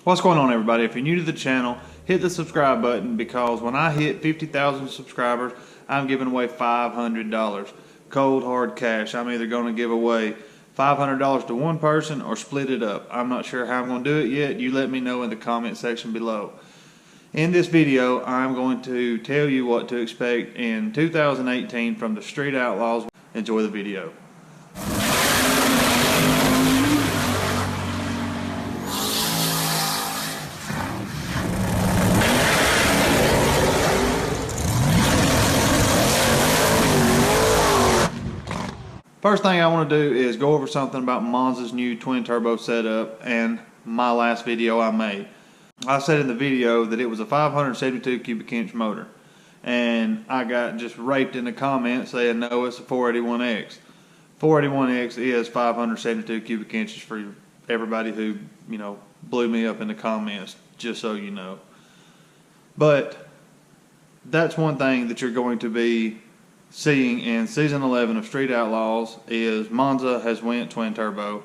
What's going on, everybody? If you're new to the channel, hit the subscribe button, because when I hit 50,000 subscribers, I'm giving away $500. Cold hard cash. I'm either going to give away $500 to one person or split it up. I'm not sure how I'm going to do it yet. You let me know in the comment section below. In this video, I'm going to tell you what to expect in 2018 from the Street Outlaws. Enjoy the video. First thing I want to do is go over something about Monza's new twin turbo setup and my last video I made. I said in the video that it was a 572 cubic inch motor, and I got just raped in the comments saying no, it's a 481X. 481X is 572 cubic inches for everybody who, blew me up in the comments, just so you know. But that's one thing that you're going to be seeing in season 11 of Street Outlaws is Monza has went twin turbo.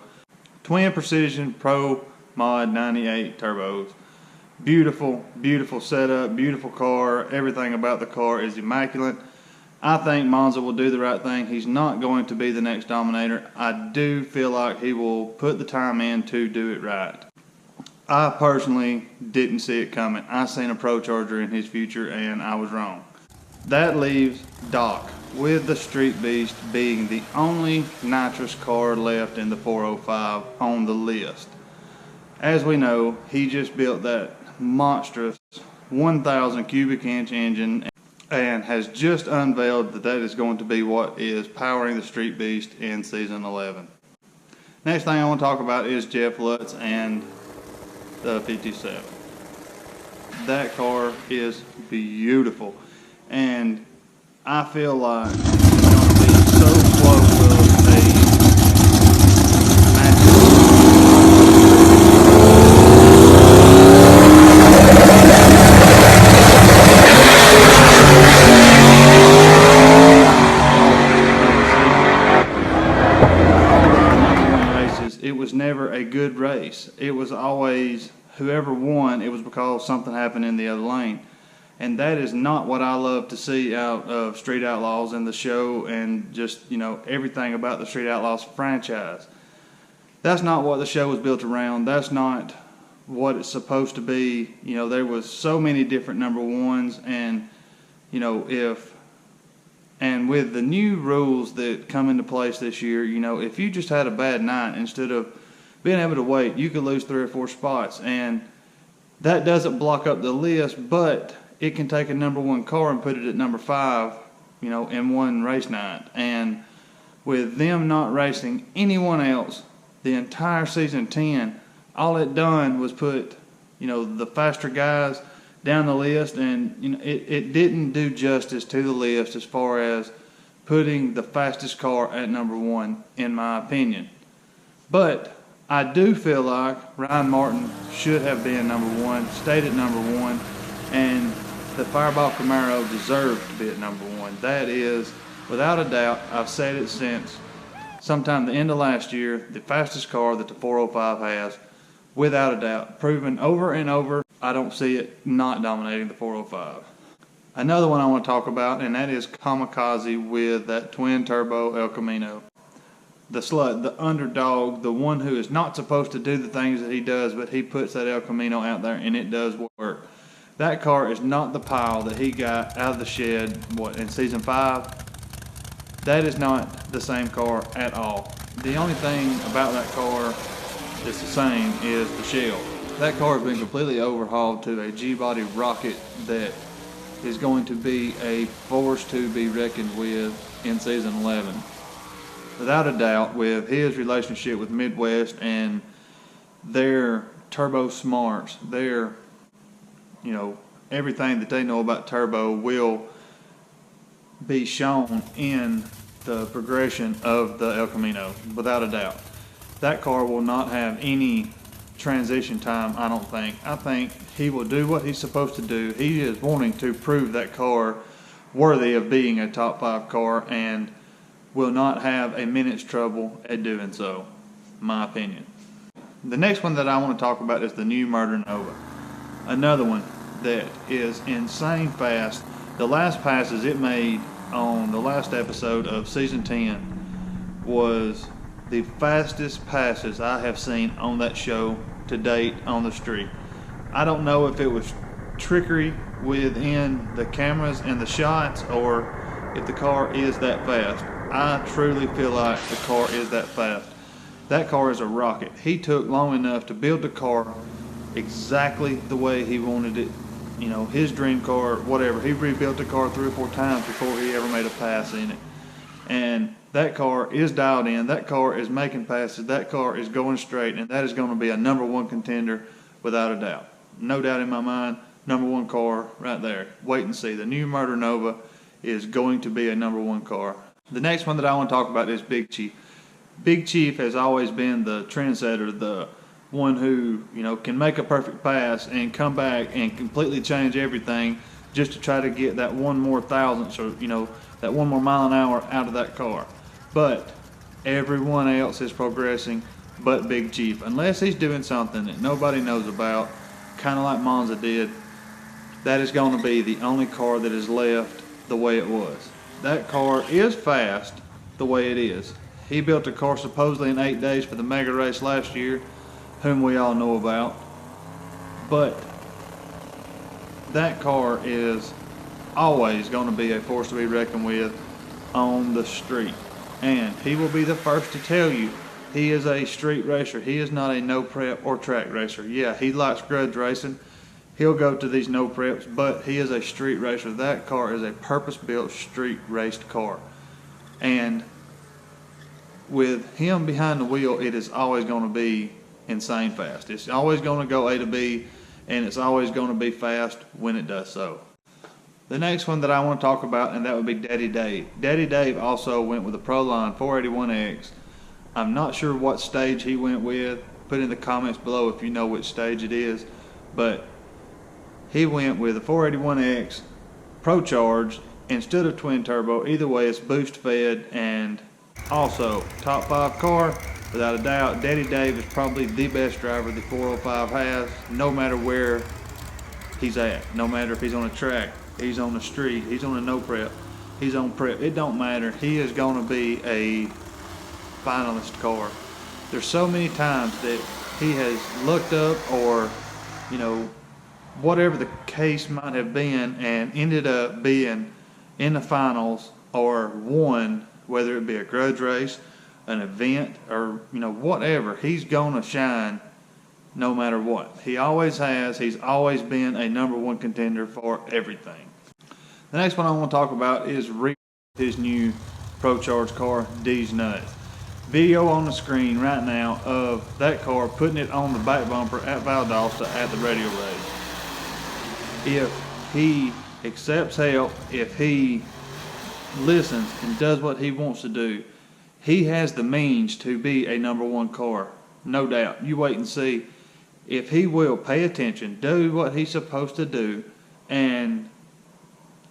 Twin Precision Pro Mod 98 turbos. Beautiful, beautiful setup, beautiful car. Everything about the car is immaculate. I think Monza will do the right thing. He's not going to be the next Dominator. I do feel like he will put the time in to do it right. I personally didn't see it coming. I seen a Pro Charger in his future and I was wrong. That leaves Doc with the Street Beast being the only nitrous car left in the 405 on the list. As we know, he just built that monstrous 1,000 cubic inch engine and has just unveiled that is going to be what is powering the Street Beast in season 11. Next thing I want to talk about is Jeff Lutz and the 57. That car is beautiful. And I feel like it's going to be so close to a races. It was never a good race. It was always whoever won, it was because something happened in the other lane. And that is not what I love to see out of Street Outlaws and the show and just, everything about the Street Outlaws franchise. That's not what the show was built around. That's not what it's supposed to be. There was so many different number ones, and, and with the new rules that come into place this year, if you just had a bad night, instead of being able to wait, you could lose 3 or 4 spots. And that doesn't block up the list, but it can take a number 1 car and put it at number 5, in one race night. And with them not racing anyone else the entire season 10, all it done was put, the faster guys down the list, and it didn't do justice to the list as far as putting the fastest car at number 1, in my opinion. But I do feel like Ryan Martin should have been number 1, stayed at number 1, and the Fireball Camaro deserved to be at number 1. That is, without a doubt, I've said it since sometime the end of last year, the fastest car that the 405 has, without a doubt, proven over and over. I don't see it not dominating the 405. Another one I want to talk about, and that is Kamikaze with that twin turbo El Camino. The slut, the underdog, the one who is not supposed to do the things that he does, but he puts that El Camino out there and it does work. That car is not the pile that he got out of the shed, in season 5. That is not the same car at all. The only thing about that car that's the same is the shell. That car has been completely overhauled to a G-body rocket that is going to be a force to be reckoned with in season 11. Without a doubt, with his relationship with Midwest and their turbo smarts, their everything that they know about turbo will be shown in the progression of the El Camino, without a doubt. That car will not have any transition time, I don't think. I think he will do what he's supposed to do. He is wanting to prove that car worthy of being a top 5 car and will not have a minute's trouble at doing so, my opinion. The next one that I want to talk about is the new Murder Nova. Another one that is insane fast. The last passes it made on the last episode of season 10 was the fastest passes I have seen on that show to date on the street. I don't know if it was trickery within the cameras and the shots, or if the car is that fast. I truly feel like the car is that fast. That car is a rocket. He took long enough to build the car exactly the way he wanted it. You know, his dream car, whatever. He rebuilt the car 3 or 4 times before he ever made a pass in it. And that car is dialed in. That car is making passes. That car is going straight. And that is going to be a number one contender without a doubt. No doubt in my mind, number one car right there. Wait and see. The new Murder Nova is going to be a number one car. The next one that I want to talk about is Big Chief. Big Chief has always been the trendsetter, the one who, you know, can make a perfect pass and come back and completely change everything just to try to get that one more thousandths, or, you know, that 1 more mile an hour out of that car. But everyone else is progressing but Big Chief. Unless he's doing something that nobody knows about, kind of like Monza did, that is going to be the only car that is left the way it was. That car is fast the way it is. He built a car supposedly in 8 days for the mega race last year, whom we all know about. But that car is always going to be a force to be reckoned with on the street. And he will be the first to tell you he is a street racer. He is not a no prep or track racer. Yeah, he likes grudge racing. He'll go to these no preps, but he is a street racer. That car is a purpose-built street raced car. And with him behind the wheel, it is always going to be insane fast. It's always going to go A to B, and it's always going to be fast when it does so. The next one that I want to talk about, and that would be Daddy Dave. Daddy Dave also went with a Proline 481X. I'm not sure what stage he went with. Put in the comments below if you know which stage it is. But he went with a 481X Pro Charged instead of twin turbo. Either way, it's boost fed, and also top 5 car without a doubt. Daddy Dave is probably the best driver the 405 has, no matter where he's at. No matter if he's on a track, he's on the street, he's on a no prep, he's on prep. It don't matter. He is going to be a finalist car. There's so many times that he has looked up, or, you know, whatever the case might have been, and ended up being in the finals or won, whether it be a grudge race, an event, or, you know, whatever. He's going to shine no matter what. He always has. He's always been a number one contender for everything. The next one I want to talk about is his new Pro Charge car, D's Nuts. Video on the screen right now of that car putting it on the back bumper at Valdosta at the radio race. If he accepts help, if he listens and does what he wants to do, he has the means to be a number one car. No doubt. You wait and see. If he will pay attention, do what he's supposed to do, and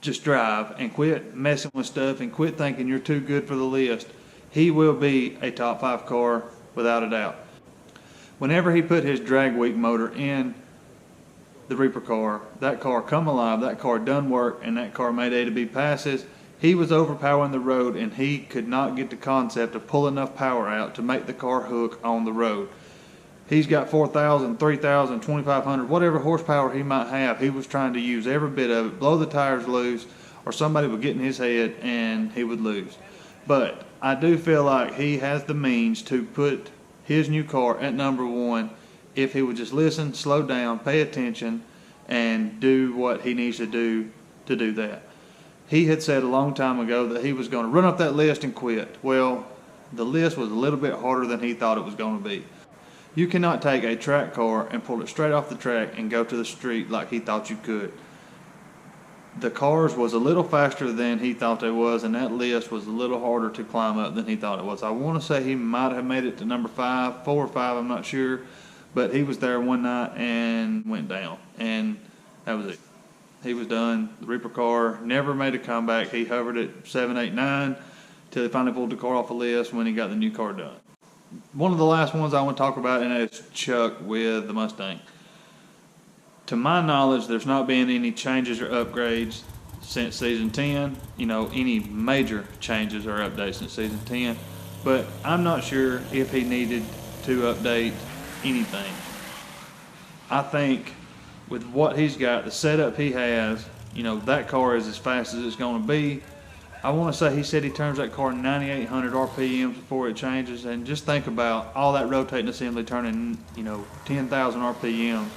just drive and quit messing with stuff and quit thinking you're too good for the list, he will be a top 5 car without a doubt. Whenever he put his drag week motor in the Reaper car, that car come alive, that car done work, and that car made A to B passes. He was overpowering the road, and he could not get the concept to pull enough power out to make the car hook on the road. He's got 4,000, 3,000, 2,500, whatever horsepower he might have. He was trying to use every bit of it, blow the tires loose, or somebody would get in his head and he would lose. But I do feel like he has the means to put his new car at number one if he would just listen, slow down, pay attention, and do what he needs to do that. He had said a long time ago that he was going to run up that list and quit. Well, the list was a little bit harder than he thought it was going to be. You cannot take a track car and pull it straight off the track and go to the street like he thought you could. The cars was a little faster than he thought they was, and that list was a little harder to climb up than he thought it was. I want to say he might have made it to number 5, 4 or 5, I'm not sure. But he was there one night and went down, and that was it. He was done. The Reaper car never made a comeback. He hovered at 7, 8, 9 till he finally pulled the car off the list when he got the new car done. one of the last ones I want to talk about, and it's Chuck with the Mustang. To my knowledge, there's not been any changes or upgrades since season 10. Any major changes or updates since season 10. But I'm not sure if he needed to update anything. I think with what he's got, the setup he has, that car is as fast as it's going to be. I want to say he said he turns that car 9,800 RPMs before it changes, and just think about all that rotating assembly turning, 10,000 RPMs.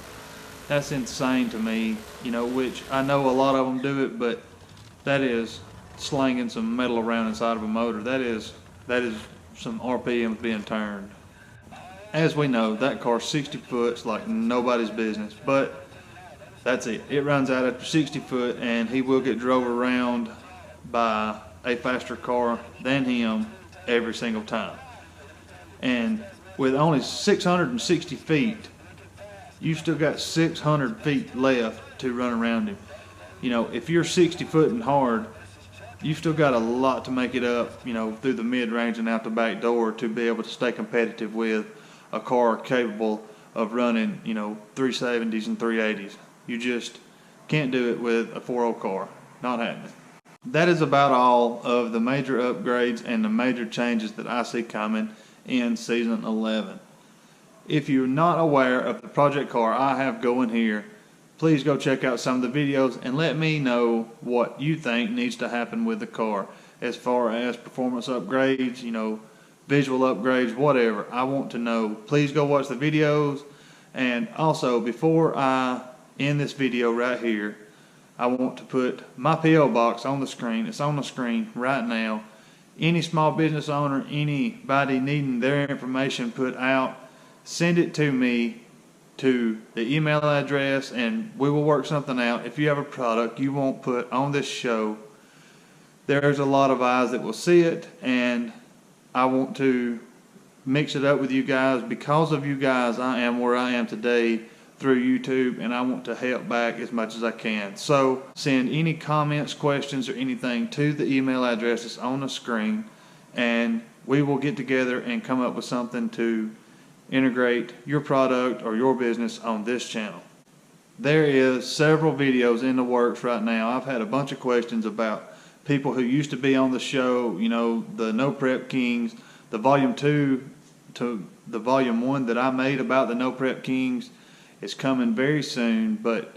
That's insane to me, which I know a lot of them do it, but that is slinging some metal around inside of a motor. That is some RPMs being turned. As we know, that car's 60 foot like nobody's business, but that's it. It runs out after 60 foot, and he will get drove around by a faster car than him every single time. And with only 660 feet, you've still got 600 feet left to run around him. If you're 60 foot and hard, you've still got a lot to make it up, through the mid-range and out the back door to be able to stay competitive with a car capable of running, 370s and 380s. You just can't do it with a 4.0 car. Not happening. That is about all of the major upgrades and the major changes that I see coming in Season 11. If you're not aware of the project car I have going here, please go check out some of the videos and let me know what you think needs to happen with the car as far as performance upgrades, visual upgrades, whatever. I want to know. Please go watch the videos. And also, before I end this video right here, I want to put my P.O. box on the screen. It's on the screen right now. Any small business owner, anybody needing their information put out, send it to me to the email address, and we will work something out. If you have a product you won't put on this show, there's a lot of eyes that will see it, and I want to mix it up with you guys. Because of you guys, I am where I am today through YouTube, and I want to help back as much as I can. So send any comments, questions, or anything to the email address that's on the screen, and we will get together and come up with something to integrate your product or your business on this channel. There is several videos in the works right now. I've had a bunch of questions about people who used to be on the show, the No Prep Kings, the volume 2 to the volume 1 that I made about the No Prep Kings is coming very soon. But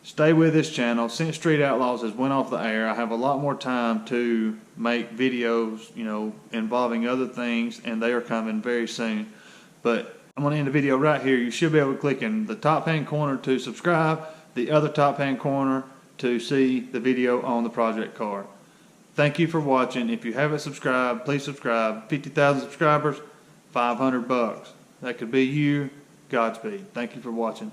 stay with this channel. Since Street Outlaws has went off the air, I have a lot more time to make videos, involving other things, and they are coming very soon. But I'm going to end the video right here. You should be able to click in the top hand corner to subscribe, the other top hand corner to see the video on the project car. Thank you for watching. If you haven't subscribed, please subscribe. 50,000 subscribers, $500. That could be you. Godspeed. Thank you for watching.